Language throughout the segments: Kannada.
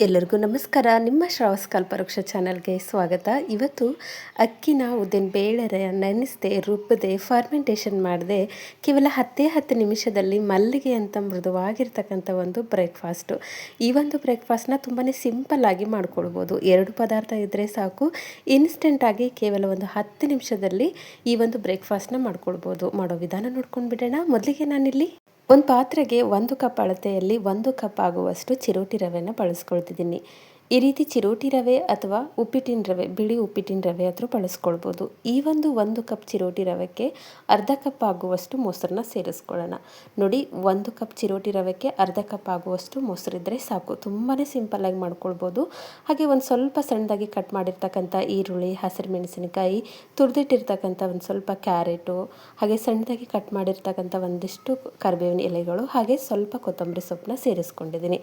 ಎಲ್ಲರಿಗೂ ನಮಸ್ಕಾರ. ನಿಮ್ಮ ಶ್ರಾವಸ್ ಕಲ್ಪವೃಕ್ಷ ಚಾನಲ್ಗೆ ಸ್ವಾಗತ. ಇವತ್ತು ಅಕ್ಕಿನ ಉದ್ದಿನ ಬೇಳೆ ನೆನೆಸದೆ ರುಬ್ಬದೆ ಫರ್ಮೆಂಟೇಷನ್ ಮಾಡದೆ ಕೇವಲ 10 ನಿಮಿಷದಲ್ಲಿ ಮಲ್ಲಿಗೆ ಅಂತ ಮೃದುವಾಗಿರ್ತಕ್ಕಂಥ ಒಂದು ಬ್ರೇಕ್ಫಾಸ್ಟು. ಈ ಒಂದು ಬ್ರೇಕ್ಫಾಸ್ಟ್ನ ತುಂಬಾ ಸಿಂಪಲ್ಲಾಗಿ ಮಾಡ್ಕೊಳ್ಬೋದು. 2 ಪದಾರ್ಥ ಇದ್ದರೆ ಸಾಕು, ಇನ್ಸ್ಟೆಂಟಾಗಿ ಕೇವಲ ಒಂದು 10 ನಿಮಿಷದಲ್ಲಿ ಈ ಒಂದು ಬ್ರೇಕ್ಫಾಸ್ಟ್ನ ಮಾಡ್ಕೊಳ್ಬೋದು. ಮಾಡೋ ವಿಧಾನ ನೋಡ್ಕೊಂಡು ಬಿಡೋಣ. ಮೊದಲಿಗೆ ನಾನಿಲ್ಲಿ ಒಂದು ಪಾತ್ರೆಗೆ 1 ಕಪ್ ಅಳತೆಯಲ್ಲಿ 1 ಕಪ್ ಆಗುವಷ್ಟು ಚಿರೋಟಿ ರವೆನ ಬಳಸ್ಕೊಳ್ತಿದ್ದೀನಿ. ಈ ರೀತಿ ಚಿರೋಟಿ ರವೆ ಅಥವಾ ಉಪ್ಪಿಟ್ಟಿನ ರವೆ, ಬಿಳಿ ಉಪ್ಪಿಟ್ಟಿನ ರವೆ ಆದರೂ ಬಳಸ್ಕೊಳ್ಬೋದು. ಈ ಒಂದು ಕಪ್ ಚಿರೋಟಿ ರವೆಗೆ ಅರ್ಧ ಕಪ್ ಆಗುವಷ್ಟು ಮೊಸರನ್ನ ಸೇರಿಸ್ಕೊಳ್ಳೋಣ. ನೋಡಿ, 1 ಕಪ್ ಚಿರೋಟಿ ರವೆಗೆ ಅರ್ಧ ಕಪ್ ಆಗುವಷ್ಟು ಮೊಸರಿದ್ದರೆ ಸಾಕು. ತುಂಬಾ ಸಿಂಪಲ್ಲಾಗಿ ಮಾಡ್ಕೊಳ್ಬೋದು. ಹಾಗೆ ಒಂದು ಸ್ವಲ್ಪ ಸಣ್ಣದಾಗಿ ಕಟ್ ಮಾಡಿರ್ತಕ್ಕಂಥ ಈರುಳ್ಳಿ, ಹಸಿರು ಮೆಣಸಿನಕಾಯಿ, ತುರಿದಿಟ್ಟಿರ್ತಕ್ಕಂಥ ಒಂದು ಸ್ವಲ್ಪ ಕ್ಯಾರೆಟು, ಹಾಗೆ ಸಣ್ಣದಾಗಿ ಕಟ್ ಮಾಡಿರ್ತಕ್ಕಂಥ ಒಂದಿಷ್ಟು ಕರಿಬೇವಿನ ಎಲೆಗಳು, ಹಾಗೆ ಸ್ವಲ್ಪ ಕೊತ್ತಂಬರಿ ಸೊಪ್ಪನ್ನ ಸೇರಿಸ್ಕೊಂಡಿದ್ದೀನಿ.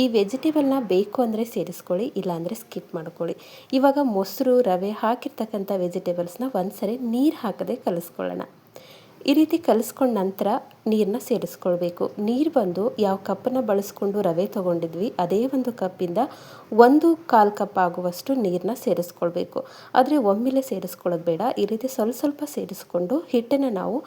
ಈ ವೆಜಿಟೇಬಲ್ನ ಬೇಕು ಅಂದರೆ ಸೇರಿಸ್ಕೊಳ್ಳಿ, ಇಲ್ಲಾಂದರೆ ಸ್ಕಿಪ್ ಮಾಡ್ಕೊಳ್ಳಿ. ಇವಾಗ ಮೊಸರು, ರವೆ ಹಾಕಿರ್ತಕ್ಕಂಥ ವೆಜಿಟೇಬಲ್ಸ್ನ ಒಂದ್ಸರಿ ನೀರು ಹಾಕದೆ ಕಲಿಸ್ಕೊಳ್ಳೋಣ. ಈ ರೀತಿ ಕಲಿಸ್ಕೊಂಡ ನಂತರ ನೀರನ್ನ ಸೇರಿಸ್ಕೊಳ್ಬೇಕು. ನೀರು ಬಂದು ಯಾವ ಕಪ್ಪನ್ನು ಬಳಸ್ಕೊಂಡು ರವೆ ತೊಗೊಂಡಿದ್ವಿ ಅದೇ ಒಂದು ಕಪ್ಪಿಂದ 1/4 ಕಪ್ ಆಗುವಷ್ಟು ನೀರನ್ನ ಸೇರಿಸ್ಕೊಳ್ಬೇಕು. ಆದರೆ ಒಮ್ಮೆಲೆ ಸೇರಿಸ್ಕೊಳ್ಳೋದು ಬೇಡ. ಈ ರೀತಿ ಸ್ವಲ್ಪ ಸೇರಿಸ್ಕೊಂಡು ಹಿಟ್ಟನ್ನು ನಾವು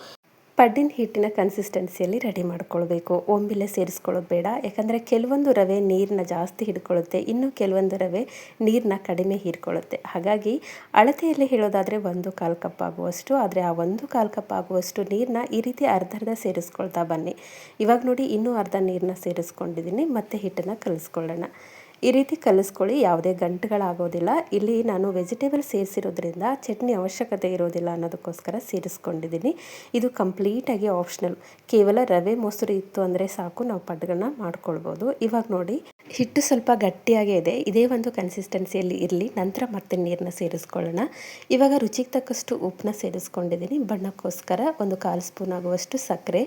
ಪಡ್ಡಿನ ಹಿಟ್ಟಿನ ಕನ್ಸಿಸ್ಟೆನ್ಸಿಯಲ್ಲಿ ರೆಡಿ ಮಾಡ್ಕೊಳ್ಬೇಕು. ಒಮ್ಮೆಲೆ ಸೇರಿಸ್ಕೊಳ್ಳೋದು ಬೇಡ. ಯಾಕಂದರೆ ಕೆಲವೊಂದು ರವೆ ನೀರನ್ನ ಜಾಸ್ತಿ ಹಿಡ್ಕೊಳ್ಳುತ್ತೆ, ಇನ್ನು ಕೆಲವೊಂದು ರವೆ ನೀರನ್ನ ಕಡಿಮೆ ಹೀರ್ಕೊಳ್ಳುತ್ತೆ. ಹಾಗಾಗಿ ಅಳತೆಯಲ್ಲಿ ಹೇಳೋದಾದರೆ 1/4 ಕಪ್ ಆಗುವಷ್ಟು, ಆದರೆ ಆ 1/4 ಕಪ್ ಆಗುವಷ್ಟು ನೀರನ್ನ ಈ ರೀತಿ ಅರ್ಧ ಸೇರಿಸ್ಕೊಳ್ತಾ ಬನ್ನಿ. ಇವಾಗ ನೋಡಿ, ಇನ್ನೂ ಅರ್ಧ ನೀರನ್ನ ಸೇರಿಸ್ಕೊಂಡಿದ್ದೀನಿ. ಮತ್ತೆ ಹಿಟ್ಟನ್ನು ಕಲಿಸ್ಕೊಳ್ಳೋಣ. ಈ ರೀತಿ ಕಲಿಸ್ಕೊಳ್ಳಿ, ಯಾವುದೇ ಗಂಟುಗಳಾಗೋದಿಲ್ಲ. ಇಲ್ಲಿ ನಾನು ವೆಜಿಟೇಬಲ್ ಸೇರಿಸಿರೋದ್ರಿಂದ ಚಟ್ನಿ ಅವಶ್ಯಕತೆ ಇರೋದಿಲ್ಲ ಅನ್ನೋದಕ್ಕೋಸ್ಕರ ಸೇರಿಸ್ಕೊಂಡಿದ್ದೀನಿ. ಇದು ಕಂಪ್ಲೀಟಾಗಿ ಆಪ್ಷನಲ್. ಕೇವಲ ರವೆ ಮೊಸರು ಇತ್ತು ಅಂದರೆ ಸಾಕು, ನಾವು ಪಡ್ಗಳನ್ನ ಮಾಡ್ಕೊಳ್ಬೋದು. ಇವಾಗ ನೋಡಿ, ಹಿಟ್ಟು ಸ್ವಲ್ಪ ಗಟ್ಟಿಯಾಗೇ ಇದೆ. ಇದೇ ಒಂದು ಕನ್ಸಿಸ್ಟೆನ್ಸಿಯಲ್ಲಿ ಇರಲಿ. ನಂತರ ಮತ್ತೆ ನೀರನ್ನ ಸೇರಿಸ್ಕೊಳ್ಳೋಣ. ಇವಾಗ ರುಚಿಗೆ ತಕ್ಕಷ್ಟು ಉಪ್ಪನ್ನ ಸೇರಿಸ್ಕೊಂಡಿದ್ದೀನಿ. ಬಣ್ಣಕ್ಕೋಸ್ಕರ 1/4 ಸ್ಪೂನ್ ಆಗುವಷ್ಟು ಸಕ್ಕರೆ.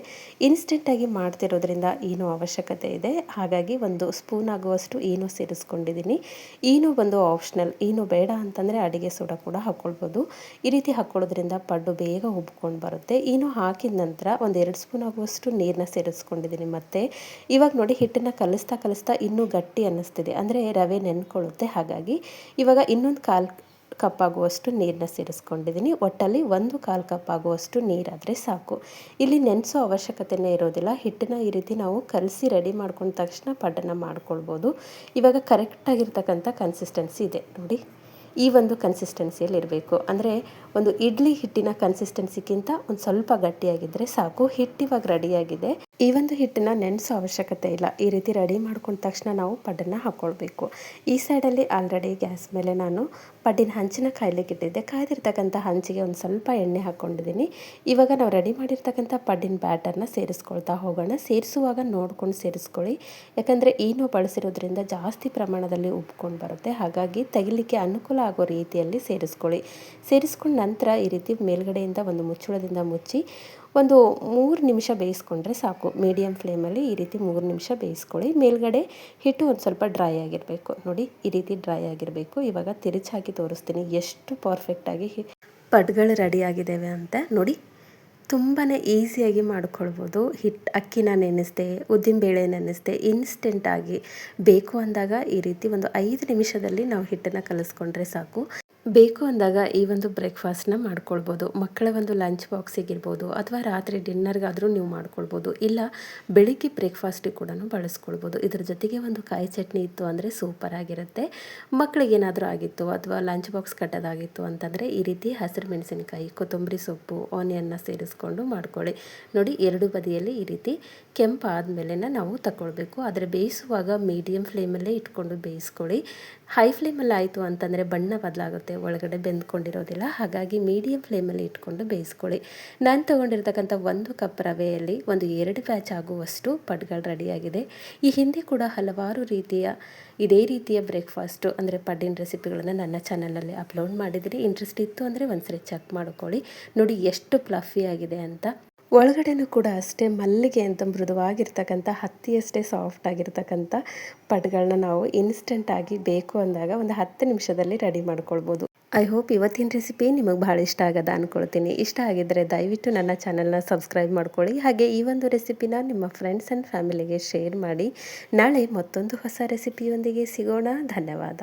ಇನ್ಸ್ಟೆಂಟಾಗಿ ಮಾಡ್ತಿರೋದ್ರಿಂದ ಏನೋ ಅವಶ್ಯಕತೆ ಇದೆ, ಹಾಗಾಗಿ 1 ಸ್ಪೂನ್ ಆಗುವಷ್ಟು ಏನೋ ಸೇರಿಸ್ಕೊಂಡಿದ್ದೀನಿ. ಈನು ಒಂದು ಆಪ್ಷನಲ್. ಈನು ಬೇಡ ಅಂತಂದರೆ ಅಡಿಗೆ ಸೋಡಾ ಕೂಡ ಹಾಕ್ಕೊಳ್ಬೋದು. ಈ ರೀತಿ ಹಾಕ್ಕೊಳ್ಳೋದ್ರಿಂದ ಪಡ್ಡು ಬೇಗ ಉಬ್ಕೊಂಡು ಬರುತ್ತೆ. ಈನು ಹಾಕಿದ ನಂತರ 2 ಸ್ಪೂನ್ ಆಗುವಷ್ಟು ನೀರನ್ನ ಸೇರಿಸ್ಕೊಂಡಿದ್ದೀನಿ. ಮತ್ತೆ ಇವಾಗ ನೋಡಿ, ಹಿಟ್ಟನ್ನು ಕಲಿಸ್ತಾ ಇನ್ನೂ ಗಟ್ಟಿ ಅನ್ನಿಸ್ತಿದೆ, ಅಂದರೆ ರವೆ ನೆನ್ಕೊಳ್ಳುತ್ತೆ. ಹಾಗಾಗಿ ಇವಾಗ ಇನ್ನೊಂದು 1/4 ಕಪ್ ಆಗುವಷ್ಟು ನೀರನ್ನ ಸೇರಿಸ್ಕೊಂಡಿದ್ದೀನಿ. ಒಟ್ಟಲ್ಲಿ 1/4 ಕಪ್ ಆಗುವಷ್ಟು ನೀರಾದರೆ ಸಾಕು. ಇಲ್ಲಿ ನೆನೆಸೋ ಅವಶ್ಯಕತೆಯೇ ಇರೋದಿಲ್ಲ. ಹಿಟ್ಟನ್ನ ಈ ರೀತಿ ನಾವು ಕಲಸಿ ರೆಡಿ ಮಾಡ್ಕೊಂಡ ತಕ್ಷಣ ಪಡ್ಡನ್ನು ಮಾಡ್ಕೊಳ್ಬೋದು. ಇವಾಗ ಕರೆಕ್ಟಾಗಿರ್ತಕ್ಕಂಥ ಕನ್ಸಿಸ್ಟೆನ್ಸಿ ಇದೆ ನೋಡಿ. ಈ ಒಂದು ಕನ್ಸಿಸ್ಟೆನ್ಸಿಯಲ್ಲಿ ಇರಬೇಕು. ಅಂದರೆ ಒಂದು ಇಡ್ಲಿ ಹಿಟ್ಟಿನ ಕನ್ಸಿಸ್ಟೆನ್ಸಿಗಿಂತ ಒಂದು ಸ್ವಲ್ಪ ಗಟ್ಟಿಯಾಗಿದ್ದರೆ ಸಾಕು. ಹಿಟ್ಟಿವಾಗ ರೆಡಿಯಾಗಿದೆ. ಈ ಒಂದು ಹಿಟ್ಟನ್ನು ನೆನೆಸೋ ಅವಶ್ಯಕತೆ ಇಲ್ಲ. ಈ ರೀತಿ ರೆಡಿ ಮಾಡ್ಕೊಂಡ ತಕ್ಷಣ ನಾವು ಪಡ್ಡನ್ನು ಹಾಕ್ಕೊಳ್ಬೇಕು. ಈ ಸೈಡಲ್ಲಿ ಆಲ್ರೆಡಿ ಗ್ಯಾಸ್ ಮೇಲೆ ನಾನು ಪಡ್ಡಿನ ಹಂಚನ್ನ ಕಾಯ್ಲಿಕ್ಕೆ ಇಟ್ಟಿದ್ದೆ. ಕಾಯ್ದಿರ್ತಕ್ಕಂಥ ಹಂಚಿಗೆ ಒಂದು ಸ್ವಲ್ಪ ಎಣ್ಣೆ ಹಾಕ್ಕೊಂಡಿದ್ದೀನಿ. ಇವಾಗ ನಾವು ರೆಡಿ ಮಾಡಿರ್ತಕ್ಕಂಥ ಪಡ್ಡಿನ ಬ್ಯಾಟರ್ನ ಸೇರಿಸ್ಕೊಳ್ತಾ ಹೋಗೋಣ. ಸೇರಿಸುವಾಗ ನೋಡ್ಕೊಂಡು ಸೇರಿಸ್ಕೊಳ್ಳಿ, ಯಾಕಂದರೆ ಏನೋ ಬಳಸಿರೋದ್ರಿಂದ ಜಾಸ್ತಿ ಪ್ರಮಾಣದಲ್ಲಿ ಉಬ್ಕೊಂಡು ಬರುತ್ತೆ. ಹಾಗಾಗಿ ತೆಗಿಲಿಕ್ಕೆ ಅನುಕೂಲ ಆಗೋ ರೀತಿಯಲ್ಲಿ ಸೇರಿಸ್ಕೊಳ್ಳಿ. ಸೇರಿಸ್ಕೊಂಡ ನಂತರ ಈ ರೀತಿ ಮೇಲ್ಗಡೆಯಿಂದ ಒಂದು ಮುಚ್ಚಳದಿಂದ ಮುಚ್ಚಿ ಒಂದು 3 ನಿಮಿಷ ಬೇಯಿಸ್ಕೊಂಡ್ರೆ ಸಾಕು. ಮೀಡಿಯಮ್ ಫ್ಲೇಮಲ್ಲಿ ಈ ರೀತಿ 3 ನಿಮಿಷ ಬೇಯಿಸ್ಕೊಳ್ಳಿ. ಮೇಲ್ಗಡೆ ಹಿಟ್ಟು ಒಂದು ಸ್ವಲ್ಪ ಡ್ರೈ ಆಗಿರಬೇಕು. ನೋಡಿ, ಈ ರೀತಿ ಡ್ರೈ ಆಗಿರಬೇಕು. ಇವಾಗ ತಿರುಚಾಕಿ ತೋರಿಸ್ತೀನಿ ಎಷ್ಟು ಪರ್ಫೆಕ್ಟಾಗಿ ಪಡ್ಗಳು ರೆಡಿಯಾಗಿದ್ದಾವೆ ಅಂತ. ನೋಡಿ, ತುಂಬಾ ಈಸಿಯಾಗಿ ಮಾಡ್ಕೊಳ್ಬೋದು. ಅಕ್ಕಿನ ನೆನೆಸ್ದೆ, ಉದ್ದಿನಬೇಳೆ ನೆನೆಸ್ದೆ, ಇನ್ಸ್ಟೆಂಟಾಗಿ ಬೇಕು ಅಂದಾಗ ಈ ರೀತಿ ಒಂದು 5 ನಿಮಿಷದಲ್ಲಿ ನಾವು ಹಿಟ್ಟನ್ನು ಕಲಿಸ್ಕೊಂಡ್ರೆ ಸಾಕು. ಬೇಕು ಅಂದಾಗ ಈ ಒಂದು ಬ್ರೇಕ್ಫಾಸ್ಟ್ನ ಮಾಡ್ಕೊಳ್ಬೋದು. ಮಕ್ಕಳ ಒಂದು ಲಂಚ್ ಬಾಕ್ಸಿಗಿರ್ಬೋದು ಅಥವಾ ರಾತ್ರಿ ಡಿನ್ನರ್ಗಾದರೂ ನೀವು ಮಾಡ್ಕೊಳ್ಬೋದು. ಇಲ್ಲ ಬೆಳಿಗ್ಗೆ ಬ್ರೇಕ್ಫಾಸ್ಟಿಗೆ ಕೂಡ ಬಳಸ್ಕೊಳ್ಬೋದು. ಇದ್ರ ಜೊತೆಗೆ ಒಂದು ಕಾಯಿ ಚಟ್ನಿ ಇತ್ತು ಅಂದರೆ ಸೂಪರ್ ಆಗಿರುತ್ತೆ. ಮಕ್ಕಳಿಗೇನಾದರೂ ಆಗಿತ್ತು ಅಥವಾ ಲಂಚ್ ಬಾಕ್ಸ್ ಕಟ್ಟೋದಾಗಿತ್ತು ಅಂತಂದರೆ ಈ ರೀತಿ ಹಸಿರು ಮೆಣಸಿನಕಾಯಿ, ಕೊತ್ತಂಬರಿ ಸೊಪ್ಪು, ಆನಿಯನ್ನ ಸೇರಿಸ್ಕೊಂಡು ಮಾಡ್ಕೊಳ್ಳಿ. ನೋಡಿ, 2 ಬದಿಯಲ್ಲಿ ಈ ರೀತಿ ಕೆಂಪು ಆದಮೇಲೆ ನಾವು ತಗೊಳ್ಬೇಕು. ಆದರೆ ಬೇಯಿಸುವಾಗ ಮೀಡಿಯಮ್ ಫ್ಲೇಮಲ್ಲೇ ಇಟ್ಕೊಂಡು ಬೇಯಿಸ್ಕೊಳ್ಳಿ. ಹೈ ಫ್ಲೇಮಲ್ಲಿ ಆಯಿತು ಅಂತಂದರೆ ಬಣ್ಣ ಬದಲಾಗುತ್ತೆ, ಒಳಗಡೆ ಬೆಂದ್ಕೊಂಡಿರೋದಿಲ್ಲ. ಹಾಗಾಗಿ ಮೀಡಿಯಮ್ ಫ್ಲೇಮಲ್ಲಿ ಇಟ್ಕೊಂಡು ಬೇಯಿಸ್ಕೊಳ್ಳಿ. ನಾನು ತೊಗೊಂಡಿರ್ತಕ್ಕಂಥ 1 ಕಪ್ ರವೆಯಲ್ಲಿ ಒಂದು 2 ಬ್ಯಾಚ್ ಆಗುವಷ್ಟು ಪಡ್ಗಳು ರೆಡಿಯಾಗಿದೆ. ಈ ಹಿಂದೆ ಕೂಡ ಹಲವಾರು ಇದೇ ರೀತಿಯ ಬ್ರೇಕ್ಫಾಸ್ಟು ಅಂದರೆ ಪಡ್ಡಿನ ರೆಸಿಪಿಗಳನ್ನು ನನ್ನ ಚಾನಲಲ್ಲಿ ಅಪ್ಲೋಡ್ ಮಾಡಿದ್ದೀನಿ. ಇಂಟ್ರೆಸ್ಟ್ ಇತ್ತು ಅಂದರೆ ಒಂದ್ಸರಿ ಚೆಕ್ ಮಾಡ್ಕೊಳ್ಳಿ. ನೋಡಿ ಎಷ್ಟು ಫ್ಲಫಿ ಆಗಿದೆ ಅಂತ. ಒಳಗಡೆನೂ ಕೂಡ ಅಷ್ಟೇ ಮಲ್ಲಿಗೆ ಅಂತ ಮೃದುವಾಗಿರ್ತಕ್ಕಂಥ ಹತ್ತಿಯಷ್ಟೇ ಸಾಫ್ಟ್ ಆಗಿರ್ತಕ್ಕಂಥ ಪಡ್ಗಳನ್ನ ನಾವು ಇನ್ಸ್ಟೆಂಟಾಗಿ ಬೇಕು ಅಂದಾಗ ಒಂದು 10 ನಿಮಿಷದಲ್ಲಿ ರೆಡಿ ಮಾಡ್ಕೊಳ್ಬೋದು. ಐ ಹೋಪ್ ಇವತ್ತಿನ ರೆಸಿಪಿ ನಿಮಗೆ ಭಾಳ ಇಷ್ಟ ಆಗದ ಅಂದ್ಕೊಳ್ತೀನಿ. ಇಷ್ಟ ಆಗಿದ್ದರೆ ದಯವಿಟ್ಟು ನನ್ನ ಚಾನಲ್ನ ಸಬ್ಸ್ಕ್ರೈಬ್ ಮಾಡ್ಕೊಳ್ಳಿ. ಹಾಗೆ ಈ ಒಂದು ರೆಸಿಪಿನ ನಿಮ್ಮ ಫ್ರೆಂಡ್ಸ್ ಆ್ಯಂಡ್ ಫ್ಯಾಮಿಲಿಗೆ ಶೇರ್ ಮಾಡಿ. ನಾಳೆ ಮತ್ತೊಂದು ಹೊಸ ರೆಸಿಪಿಯೊಂದಿಗೆ ಸಿಗೋಣ. ಧನ್ಯವಾದ.